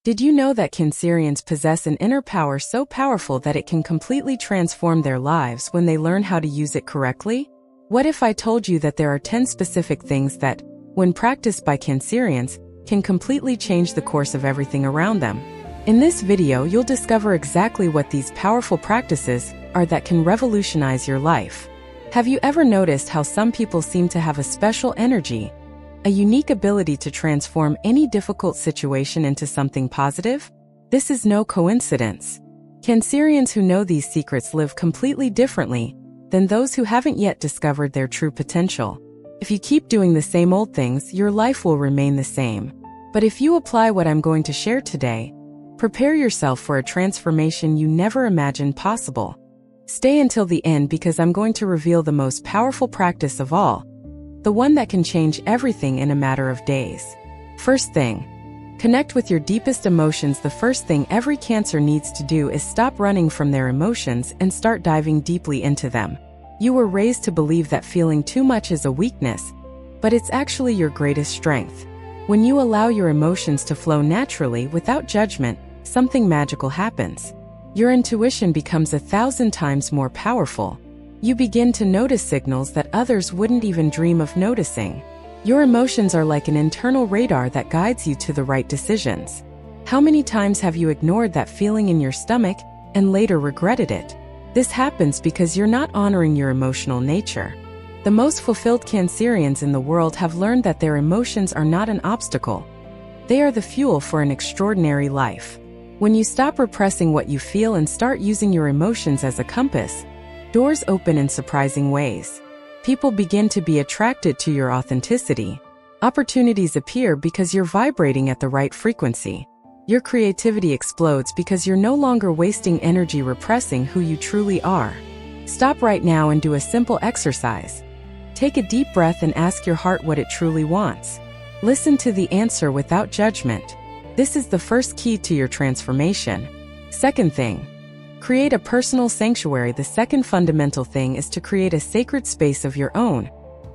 Did you know that Cancerians possess an inner power so powerful that it can completely transform their lives when they learn how to use it correctly? What if I told you that there are 10 specific things that, when practiced by Cancerians, can completely change the course of everything around them? In this video, you'll discover exactly what these powerful practices are that can revolutionize your life. Have you ever noticed how some people seem to have a special energy, a unique ability to transform any difficult situation into something positive? This is no coincidence. Cancerians who know these secrets live completely differently than those who haven't yet discovered their true potential. If you keep doing the same old things, your life will remain the same. But if you apply what I'm going to share today, prepare yourself for a transformation you never imagined possible. Stay until the end because I'm going to reveal the most powerful practice of all, the one that can change everything in a matter of days. First thing, connect with your deepest emotions. The first thing every Cancer needs to do is stop running from their emotions and start diving deeply into them. You were raised to believe that feeling too much is a weakness, but it's actually your greatest strength. When you allow your emotions to flow naturally without judgment, something magical happens. Your intuition becomes 1,000 times more powerful. You begin to notice signals that others wouldn't even dream of noticing. Your emotions are like an internal radar that guides you to the right decisions. How many times have you ignored that feeling in your stomach and later regretted it? This happens because you're not honoring your emotional nature. The most fulfilled Cancerians in the world have learned that their emotions are not an obstacle. They are the fuel for an extraordinary life. When you stop repressing what you feel and start using your emotions as a compass, doors open in surprising ways. People begin to be attracted to your authenticity. Opportunities appear because you're vibrating at the right frequency. Your creativity explodes because you're no longer wasting energy repressing who you truly are. Stop right now and do a simple exercise. Take a deep breath and ask your heart what it truly wants. Listen to the answer without judgment. This is the first key to your transformation. Second thing, create a personal sanctuary. The second fundamental thing is to create a sacred space of your own,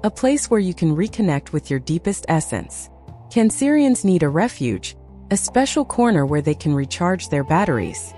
a place where you can reconnect with your deepest essence. Cancerians need a refuge, a special corner where they can recharge their batteries.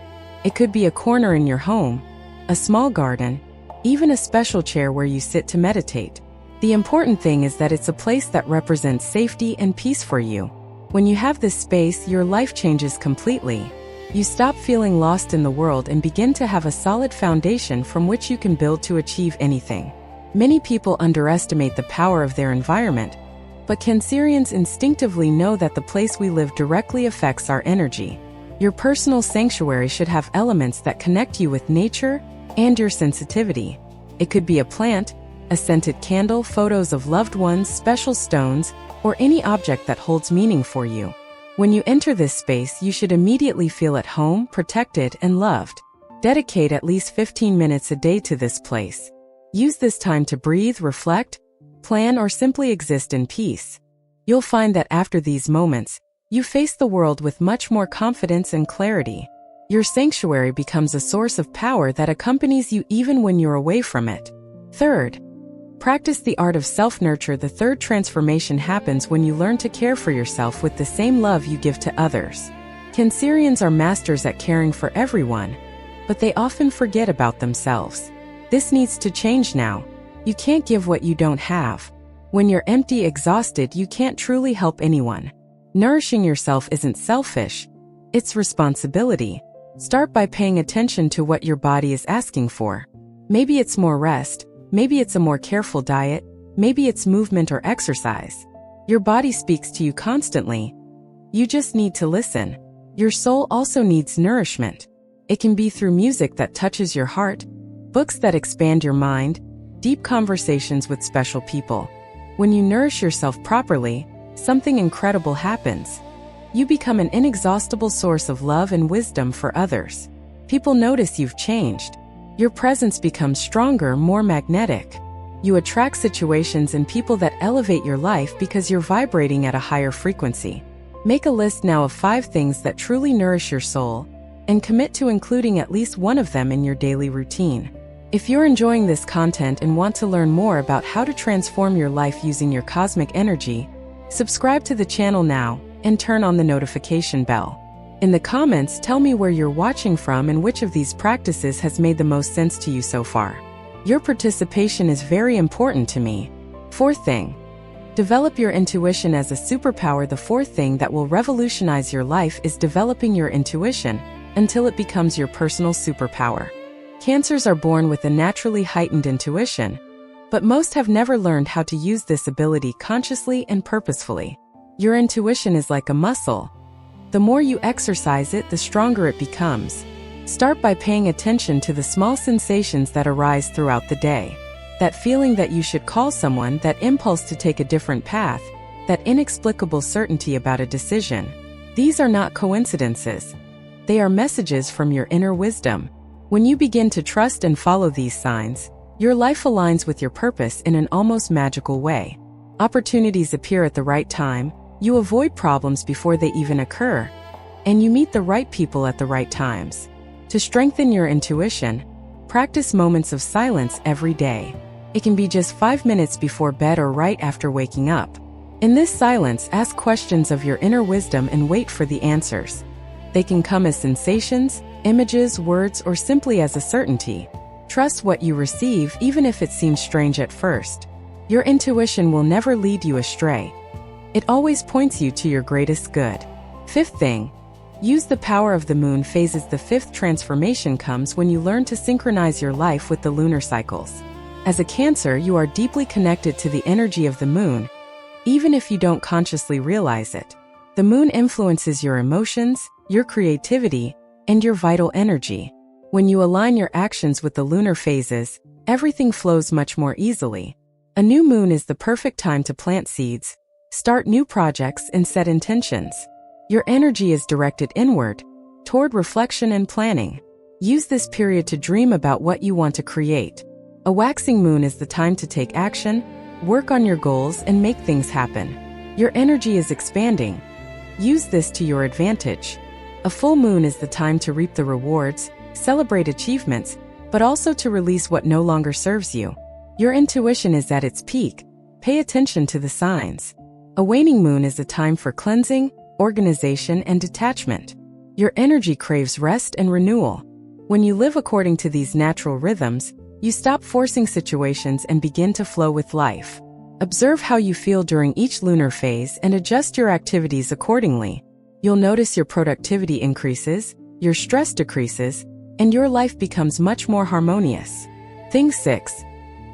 It could be a corner in your home, a small garden, even a special chair where you sit to meditate. The important thing is that it's a place that represents safety and peace for you. When you have this space, your life changes completely. You stop feeling lost in the world and begin to have a solid foundation from which you can build to achieve anything. Many people underestimate the power of their environment, but Cancerians instinctively know that the place we live directly affects our energy. Your personal sanctuary should have elements that connect you with nature and your sensitivity. It could be a plant, a scented candle, photos of loved ones, special stones, or any object that holds meaning for you. When you enter this space, you should immediately feel at home, protected, and loved. Dedicate at least 15 minutes a day to this place. Use this time to breathe, reflect, plan, or simply exist in peace. You'll find that after these moments, you face the world with much more confidence and clarity. Your sanctuary becomes a source of power that accompanies you even when you're away from it. Third, practice the art of self-nurture. The third transformation happens when you learn to care for yourself with the same love you give to others. Cancerians are masters at caring for everyone, but they often forget about themselves. This needs to change now. You can't give what you don't have. When you're empty, exhausted, you can't truly help anyone. Nourishing yourself isn't selfish, it's responsibility. Start by paying attention to what your body is asking for. Maybe it's more rest. Maybe it's a more careful diet, maybe it's movement or exercise. Your body speaks to you constantly. You just need to listen. Your soul also needs nourishment. It can be through music that touches your heart, books that expand your mind, deep conversations with special people. When you nourish yourself properly, something incredible happens. You become an inexhaustible source of love and wisdom for others. People notice you've changed. Your presence becomes stronger, more magnetic. You attract situations and people that elevate your life because you're vibrating at a higher frequency. Make a list now of 5 things that truly nourish your soul, and commit to including at least one of them in your daily routine. If you're enjoying this content and want to learn more about how to transform your life using your cosmic energy, subscribe to the channel now and turn on the notification bell. In the comments, tell me where you're watching from and which of these practices has made the most sense to you so far. Your participation is very important to me. Fourth thing. Develop your intuition as a superpower. The fourth thing that will revolutionize your life is developing your intuition until it becomes your personal superpower. Cancers are born with a naturally heightened intuition, but most have never learned how to use this ability consciously and purposefully. Your intuition is like a muscle. The more you exercise it, the stronger it becomes. Start by paying attention to the small sensations that arise throughout the day. That feeling that you should call someone, that impulse to take a different path, that inexplicable certainty about a decision. These are not coincidences. They are messages from your inner wisdom. When you begin to trust and follow these signs, your life aligns with your purpose in an almost magical way. Opportunities appear at the right time, you avoid problems before they even occur, and you meet the right people at the right times. To strengthen your intuition, practice moments of silence every day. It can be just 5 minutes before bed or right after waking up. In this silence, ask questions of your inner wisdom and wait for the answers. They can come as sensations, images, words, or simply as a certainty. Trust what you receive even if it seems strange at first. Your intuition will never lead you astray. It always points you to your greatest good. Fifth thing. Use the power of the moon phases. The fifth transformation comes when you learn to synchronize your life with the lunar cycles. As a Cancer, you are deeply connected to the energy of the moon, even if you don't consciously realize it. The moon influences your emotions, your creativity, and your vital energy. When you align your actions with the lunar phases, everything flows much more easily. A new moon is the perfect time to plant seeds, start new projects, and set intentions. Your energy is directed inward, toward reflection and planning. Use this period to dream about what you want to create. A waxing moon is the time to take action, work on your goals, and make things happen. Your energy is expanding. Use this to your advantage. A full moon is the time to reap the rewards, celebrate achievements, but also to release what no longer serves you. Your intuition is at its peak. Pay attention to the signs. A waning moon is a time for cleansing, organization, and detachment. Your energy craves rest and renewal. When you live according to these natural rhythms, you stop forcing situations and begin to flow with life. Observe how you feel during each lunar phase and adjust your activities accordingly. You'll notice your productivity increases, your stress decreases, and your life becomes much more harmonious. Thing 6.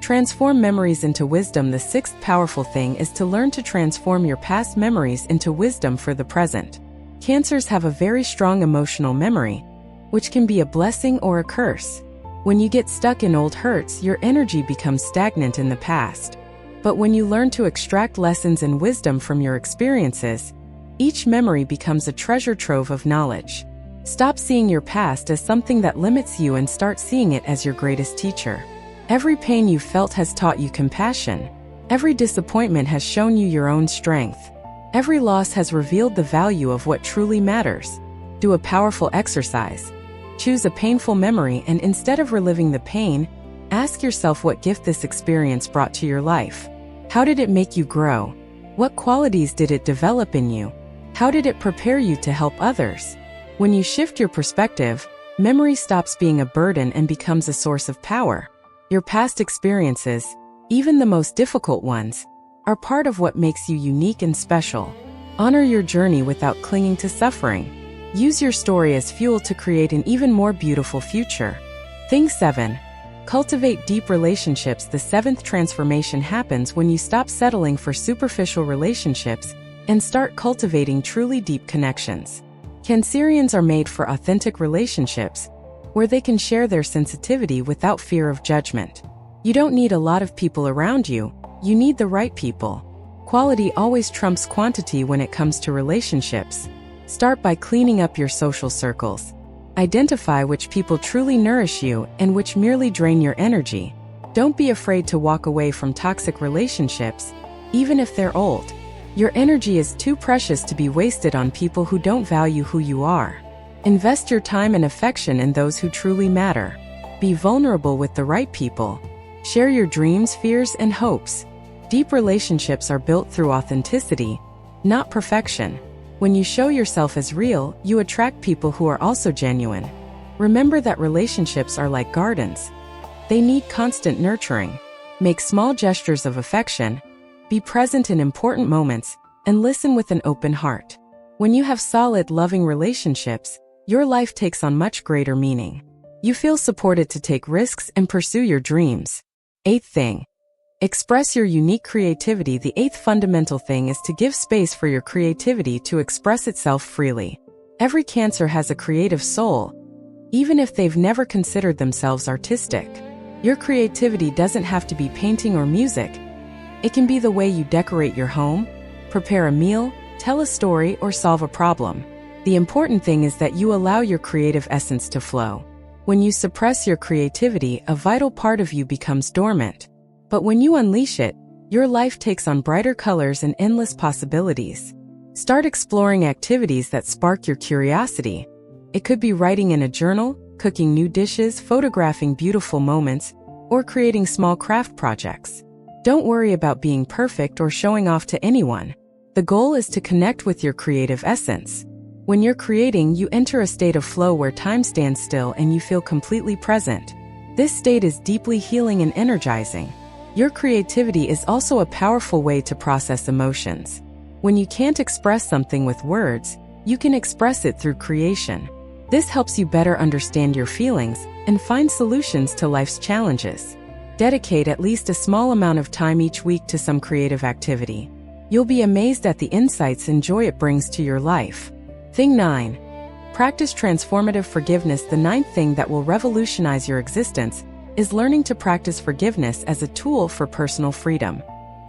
Transform memories into wisdom. The sixth powerful thing is to learn to transform your past memories into wisdom for the present. Cancers have a very strong emotional memory, which can be a blessing or a curse. When you get stuck in old hurts, your energy becomes stagnant in the past. But when you learn to extract lessons and wisdom from your experiences, each memory becomes a treasure trove of knowledge. Stop seeing your past as something that limits you and start seeing it as your greatest teacher. Every pain you felt has taught you compassion. Every disappointment has shown you your own strength. Every loss has revealed the value of what truly matters. Do a powerful exercise. Choose a painful memory and instead of reliving the pain, ask yourself what gift this experience brought to your life. How did it make you grow? What qualities did it develop in you? How did it prepare you to help others? When you shift your perspective, memory stops being a burden and becomes a source of power. Your past experiences, even the most difficult ones, are part of what makes you unique and special. Honor your journey without clinging to suffering. Use your story as fuel to create an even more beautiful future. Thing 7. Cultivate deep relationships. The seventh transformation happens when you stop settling for superficial relationships and start cultivating truly deep connections. Cancerians are made for authentic relationships, where they can share their sensitivity without fear of judgment. You don't need a lot of people around you, you need the right people. Quality always trumps quantity when it comes to relationships. Start by cleaning up your social circles. Identify which people truly nourish you and which merely drain your energy. Don't be afraid to walk away from toxic relationships, even if they're old. Your energy is too precious to be wasted on people who don't value who you are. Invest your time and affection in those who truly matter. Be vulnerable with the right people. Share your dreams, fears, and hopes. Deep relationships are built through authenticity, not perfection. When you show yourself as real, you attract people who are also genuine. Remember that relationships are like gardens. They need constant nurturing. Make small gestures of affection, be present in important moments, and listen with an open heart. When you have solid, loving relationships, your life takes on much greater meaning. You feel supported to take risks and pursue your dreams. Eighth thing. Express your unique creativity. The eighth fundamental thing is to give space for your creativity to express itself freely. Every Cancer has a creative soul, even if they've never considered themselves artistic. Your creativity doesn't have to be painting or music. It can be the way you decorate your home, prepare a meal, tell a story, or solve a problem. The important thing is that you allow your creative essence to flow. When you suppress your creativity, a vital part of you becomes dormant. But when you unleash it, your life takes on brighter colors and endless possibilities. Start exploring activities that spark your curiosity. It could be writing in a journal, cooking new dishes, photographing beautiful moments, or creating small craft projects. Don't worry about being perfect or showing off to anyone. The goal is to connect with your creative essence. When you're creating, you enter a state of flow where time stands still and you feel completely present. This state is deeply healing and energizing. Your creativity is also a powerful way to process emotions. When you can't express something with words, you can express it through creation. This helps you better understand your feelings and find solutions to life's challenges. Dedicate at least a small amount of time each week to some creative activity. You'll be amazed at the insights and joy it brings to your life. Thing 9. Practice transformative forgiveness. The ninth thing that will revolutionize your existence is learning to practice forgiveness as a tool for personal freedom.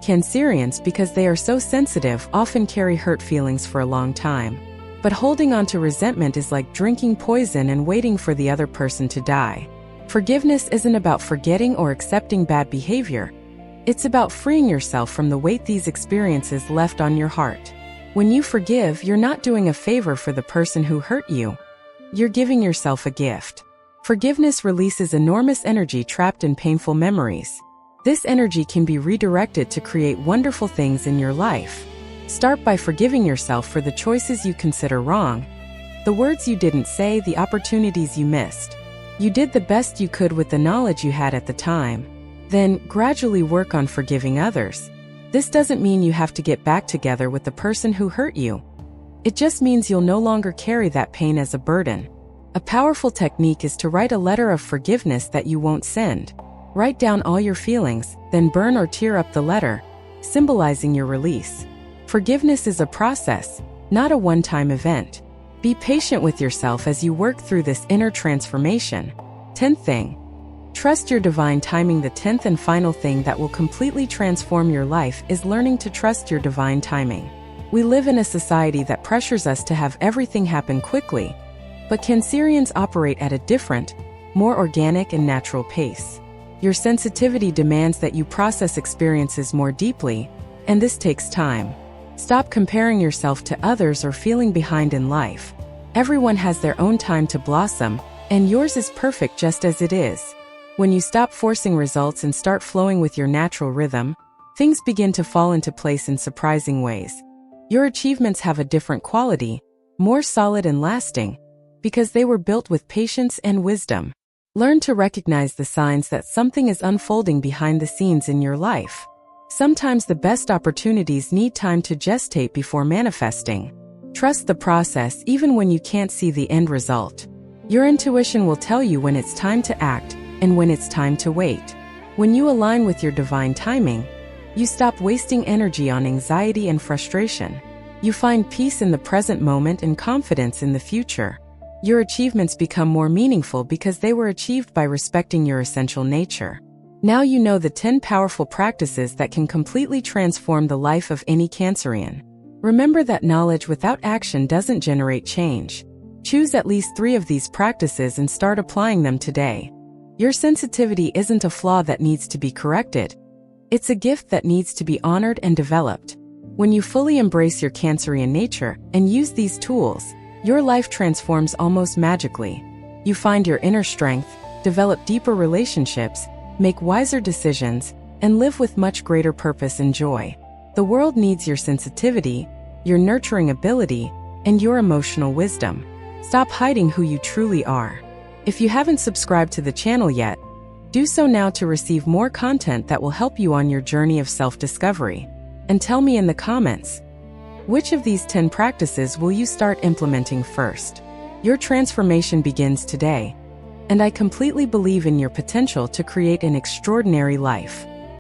Cancerians, because they are so sensitive, often carry hurt feelings for a long time. But holding on to resentment is like drinking poison and waiting for the other person to die. Forgiveness isn't about forgetting or accepting bad behavior. It's about freeing yourself from the weight these experiences left on your heart. When you forgive, you're not doing a favor for the person who hurt you. You're giving yourself a gift. Forgiveness releases enormous energy trapped in painful memories. This energy can be redirected to create wonderful things in your life. Start by forgiving yourself for the choices you consider wrong, the words you didn't say, the opportunities you missed. You did the best you could with the knowledge you had at the time. Then, gradually work on forgiving others. This doesn't mean you have to get back together with the person who hurt you. It just means you'll no longer carry that pain as a burden. A powerful technique is to write a letter of forgiveness that you won't send. Write down all your feelings, then burn or tear up the letter, symbolizing your release. Forgiveness is a process, not a one-time event. Be patient with yourself as you work through this inner transformation. 10th thing. Trust your divine timing. The 10th and final thing that will completely transform your life is learning to trust your divine timing. We live in a society that pressures us to have everything happen quickly, but Cancerians operate at a different, more organic and natural pace. Your sensitivity demands that you process experiences more deeply, and this takes time. Stop comparing yourself to others or feeling behind in life. Everyone has their own time to blossom, and yours is perfect just as it is. When you stop forcing results and start flowing with your natural rhythm, things begin to fall into place in surprising ways. Your achievements have a different quality, more solid and lasting, because they were built with patience and wisdom. Learn to recognize the signs that something is unfolding behind the scenes in your life. Sometimes the best opportunities need time to gestate before manifesting. Trust the process even when you can't see the end result. Your intuition will tell you when it's time to act and when it's time to wait. When you align with your divine timing, you stop wasting energy on anxiety and frustration. You find peace in the present moment and confidence in the future. Your achievements become more meaningful because they were achieved by respecting your essential nature. Now you know the 10 powerful practices that can completely transform the life of any Cancerian. Remember that knowledge without action doesn't generate change. Choose at least 3 of these practices and start applying them today. Your sensitivity isn't a flaw that needs to be corrected. It's a gift that needs to be honored and developed. When you fully embrace your Cancerian nature and use these tools, your life transforms almost magically. You find your inner strength, develop deeper relationships, make wiser decisions, and live with much greater purpose and joy. The world needs your sensitivity, your nurturing ability, and your emotional wisdom. Stop hiding who you truly are. If you haven't subscribed to the channel yet, do so now to receive more content that will help you on your journey of self-discovery. And tell me in the comments, which of these 10 practices will you start implementing first? Your transformation begins today, and I completely believe in your potential to create an extraordinary life.